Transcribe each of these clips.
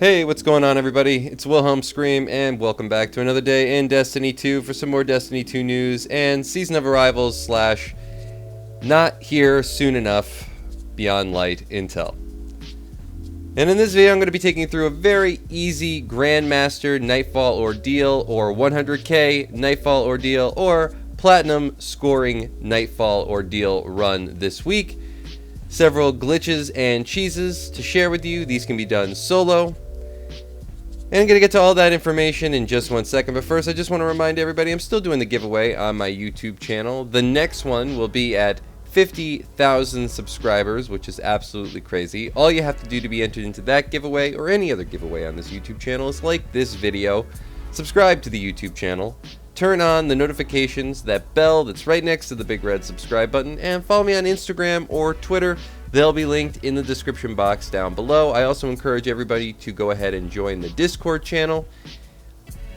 Hey, what's going on, everybody? It's Wilhelm Scream, and welcome back to another day in Destiny 2 for some more Destiny 2 news and Season of Arrivals / not here soon enough Beyond Light intel. And in this video, I'm going to be taking you through a very easy Grandmaster Nightfall Ordeal or 100k Nightfall Ordeal or Platinum scoring Nightfall Ordeal run this week. Several glitches and cheeses to share with you. These can be done solo. And I'm going to get to all that information in just 1 second, but first I just want to remind everybody I'm still doing the giveaway on my YouTube channel. The next one will be at 50,000 subscribers, which is absolutely crazy. All you have to do to be entered into that giveaway or any other giveaway on this YouTube channel is like this video, subscribe to the YouTube channel, turn on the notifications, that bell that's right next to the big red subscribe button, and follow me on Instagram or Twitter. They'll be linked in the description box down below. I also encourage everybody to go ahead and join the Discord channel.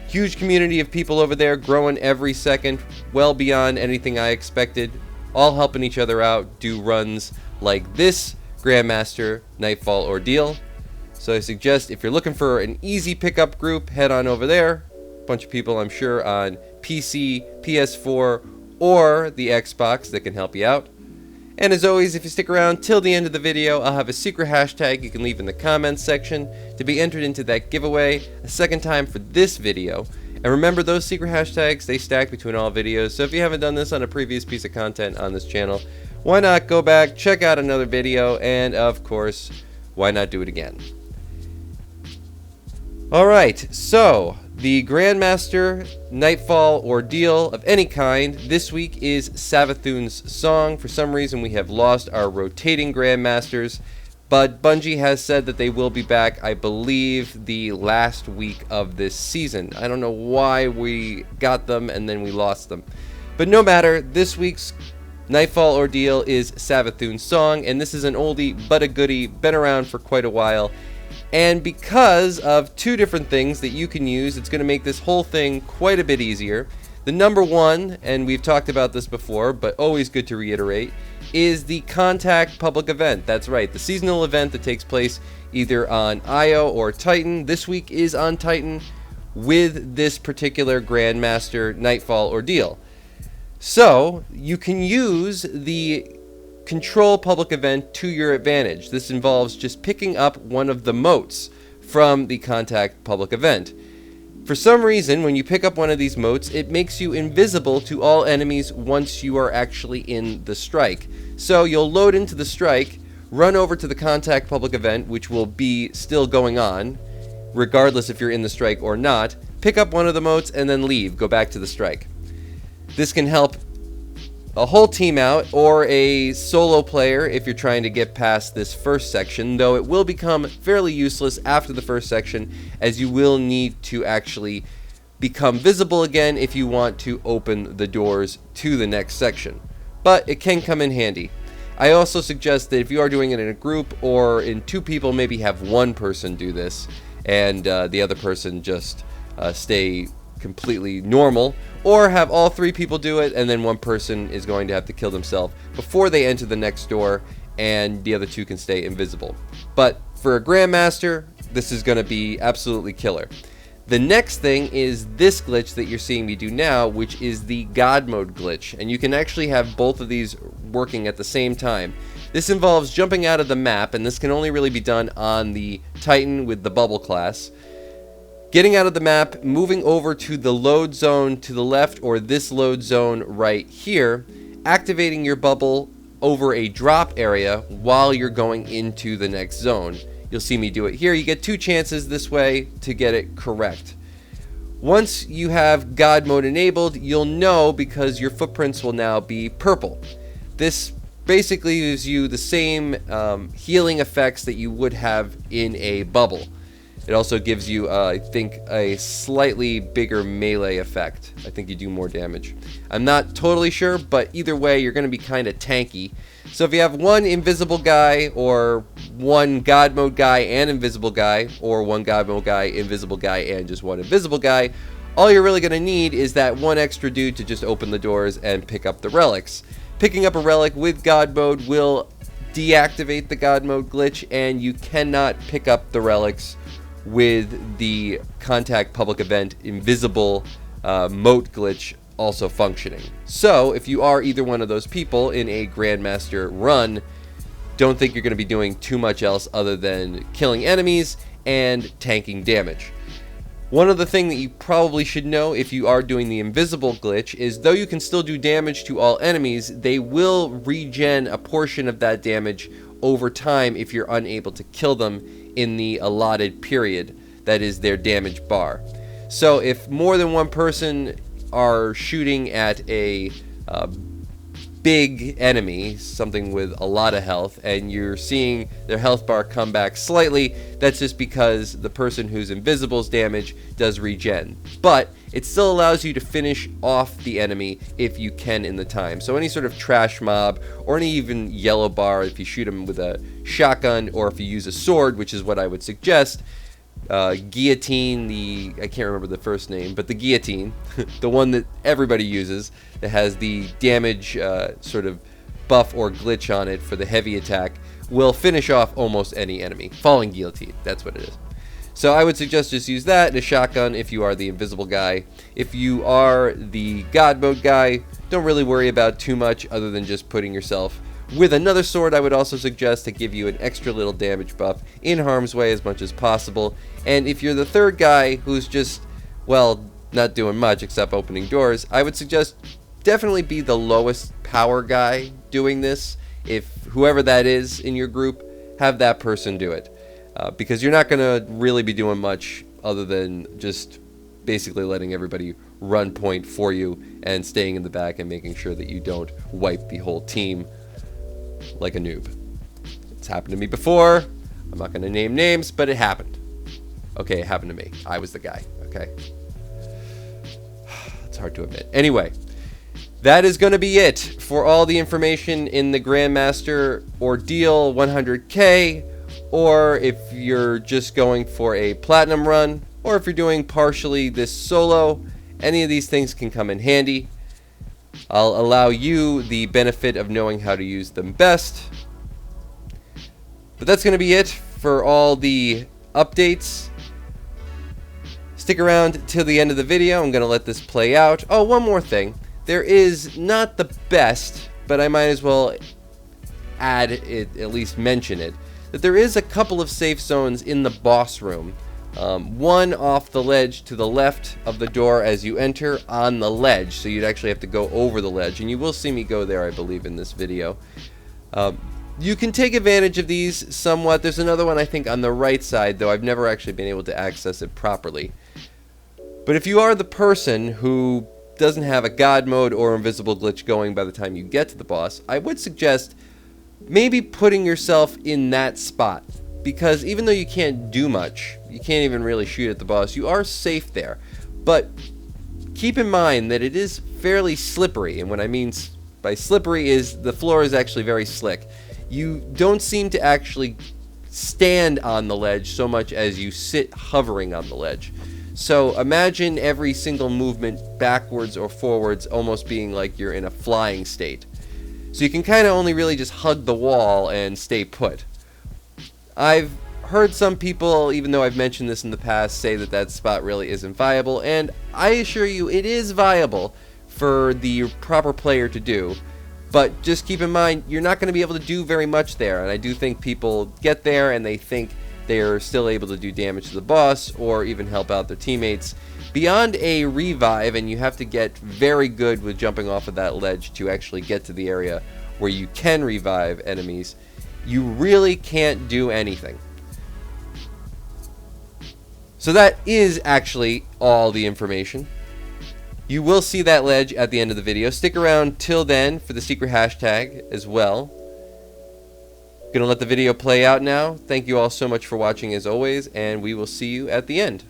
Huge community of people over there, growing every second, well beyond anything I expected. All helping each other out, do runs like this Grandmaster Nightfall Ordeal. So I suggest if you're looking for an easy pickup group, head on over there. A bunch of people, I'm sure, on PC, PS4, or the Xbox that can help you out. And as always, if you stick around till the end of the video, I'll have a secret hashtag you can leave in the comments section to be entered into that giveaway a second time for this video. And remember, those secret hashtags, they stack between all videos, so if you haven't done this on a previous piece of content on this channel, why not go back, check out another video, and of course, why not do it again? Alright, so the Grandmaster Nightfall Ordeal of any kind this week is Savathun's song. For some reason, we have lost our rotating Grandmasters, but Bungie has said that they will be back, I believe, the last week of this season. I don't know why we got them and then we lost them. But no matter, this week's Nightfall Ordeal is Savathun's song, and this is an oldie but a goodie, been around for quite a while. And because of two different things that you can use, it's going to make this whole thing quite a bit easier. The number one, and we've talked about this before, but always good to reiterate, is the Contact public event. That's right, the seasonal event that takes place either on Io or Titan. This week is on Titan with this particular Grandmaster Nightfall Ordeal. So, you can use the Control public event to your advantage. This involves just picking up one of the motes from the Contact public event. For some reason, when you pick up one of these motes, it makes you invisible to all enemies once you are actually in the strike. So you'll load into the strike, run over to the Contact public event, which will be still going on, regardless if you're in the strike or not, pick up one of the motes, and then leave, go back to the strike. This can help a whole team out, or a solo player if you're trying to get past this first section, though it will become fairly useless after the first section, as you will need to actually become visible again if you want to open the doors to the next section. But it can come in handy. I also suggest that if you are doing it in a group or in two people, maybe have one person do this and the other person just stay completely normal, or have all three people do it and then one person is going to have to kill themselves before they enter the next door and the other two can stay invisible. But for a Grandmaster, this is going to be absolutely killer. The next thing is this glitch that you're seeing me do now, which is the God Mode glitch, and you can actually have both of these working at the same time. This involves jumping out of the map, and this can only really be done on the Titan with the bubble class. Getting out of the map, moving over to the load zone to the left, or this load zone right here, activating your bubble over a drop area while you're going into the next zone. You'll see me do it here. You get two chances this way to get it correct. Once you have God Mode enabled, you'll know because your footprints will now be purple. This basically gives you the same healing effects that you would have in a bubble. It also gives you, I think, a slightly bigger melee effect. I think you do more damage. I'm not totally sure, but either way, you're going to be kind of tanky. So if you have one invisible guy, or one God Mode guy and invisible guy, or one God Mode guy, invisible guy, and just one invisible guy, all you're really going to need is that one extra dude to just open the doors and pick up the relics. Picking up a relic with God Mode will deactivate the God Mode glitch, and you cannot pick up the relics with the contact public event invisible moat glitch also functioning. So if you are either one of those people in a Grandmaster run, don't think you're going to be doing too much else other than killing enemies and tanking damage. One other thing that you probably should know if you are doing the invisible glitch is though you can still do damage to all enemies, they will regen a portion of that damage over time if you're unable to kill them in the allotted period that is their damage bar. So if more than one person are shooting at a big enemy, something with a lot of health, and you're seeing their health bar come back slightly, that's just because the person who's invisible's damage does regen. But it still allows you to finish off the enemy if you can in the time. So any sort of trash mob, or any even yellow bar, if you shoot them with a shotgun, or if you use a sword, which is what I would suggest, guillotine, I can't remember the first name, but the guillotine, the one that everybody uses, that has the damage sort of buff or glitch on it for the heavy attack, will finish off almost any enemy. Falling guillotine, that's what it is. So I would suggest just use that and a shotgun if you are the invisible guy. If you are the God mode guy, don't really worry about too much other than just putting yourself with another sword. I would also suggest to give you an extra little damage buff in harm's way as much as possible. And if you're the third guy who's just, well, not doing much except opening doors, I would suggest definitely be the lowest power guy doing this. If whoever that is in your group, have that person do it. Because you're not going to really be doing much other than just basically letting everybody run point for you and staying in the back and making sure that you don't wipe the whole team like a noob. It's happened to me before. I'm not going to name names, but it happened. Okay, it happened to me. I was the guy, okay? It's hard to admit. Anyway, that is going to be it for all the information in the Grandmaster OrDEAL 100K, or if you're just going for a platinum run, or if you're doing partially this solo. Any of these things can come in handy. I'll allow you the benefit of knowing how to use them best. But that's going to be it for all the updates. Stick around till the end of the video. I'm going to let this play out. Oh, one more thing. There is not the best, but I might as well add it, at least mention it, that there is a couple of safe zones in the boss room. One off the ledge to the left of the door as you enter on the ledge, so you'd actually have to go over the ledge, and you will see me go there, I believe, in this video. You can take advantage of these somewhat. There's another one, I think, on the right side, though I've never actually been able to access it properly. But if you are the person who doesn't have a God mode or invisible glitch going by the time you get to the boss, I would suggest maybe putting yourself in that spot. Because even though you can't do much, you can't even really shoot at the boss, you are safe there. But keep in mind that it is fairly slippery, and what I mean by slippery is the floor is actually very slick. You don't seem to actually stand on the ledge so much as you sit hovering on the ledge. So imagine every single movement backwards or forwards almost being like you're in a flying state. So you can kind of only really just hug the wall and stay put. I've heard some people, even though I've mentioned this in the past, say that that spot really isn't viable, and I assure you it is viable for the proper player to do. But just keep in mind, you're not going to be able to do very much there, and I do think people get there and they think they're still able to do damage to the boss or even help out their teammates. Beyond a revive, and you have to get very good with jumping off of that ledge to actually get to the area where you can revive enemies, you really can't do anything. So that is actually all the information. You will see that ledge at the end of the video. Stick around till then for the secret hashtag as well. Gonna let the video play out now. Thank you all so much for watching as always, and we will see you at the end.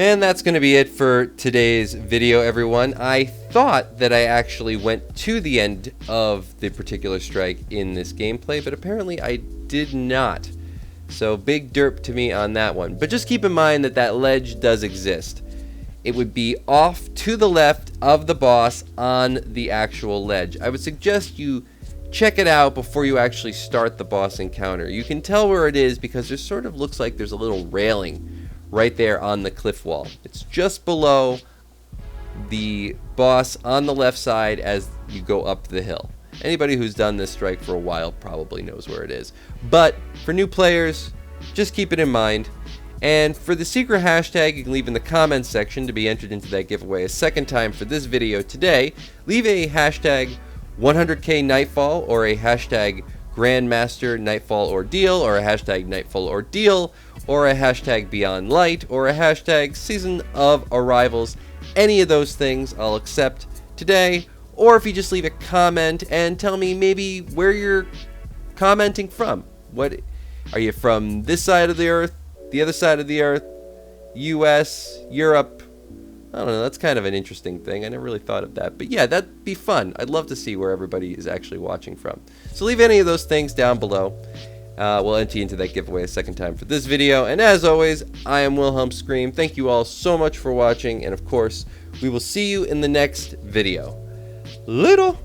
And that's going to be it for today's video, everyone. I thought that I actually went to the end of the particular strike in this gameplay, but apparently I did not. So big derp to me on that one. But just keep in mind that that ledge does exist. It would be off to the left of the boss on the actual ledge. I would suggest you check it out before you actually start the boss encounter. You can tell where it is because there sort of looks like there's a little railing right there on the cliff wall. It's just below the boss on the left side as you go up the hill. Anybody who's done this strike for a while probably knows where it is. But for new players, just keep it in mind. And for the secret hashtag, you can leave in the comments section to be entered into that giveaway a second time for this video today. Leave a hashtag 100k Nightfall or a hashtag GRANDMASTER Nightfall OrDEAL or a hashtag Nightfall OrDEAL or a hashtag Beyond Light or a hashtag Season of Arrivals. Any of those things I'll accept today. Or if you just leave a comment and tell me maybe where you're commenting from. What are you from? This side of the earth, the other side of the earth, US, Europe? I don't know, that's kind of an interesting thing. I never really thought of that. But yeah, that'd be fun. I'd love to see where everybody is actually watching from. So leave any of those things down below. We'll enter you into that giveaway a second time for this video. And as always, I am Wilhelm Scream. Thank you all so much for watching. And of course, we will see you in the next video. Little.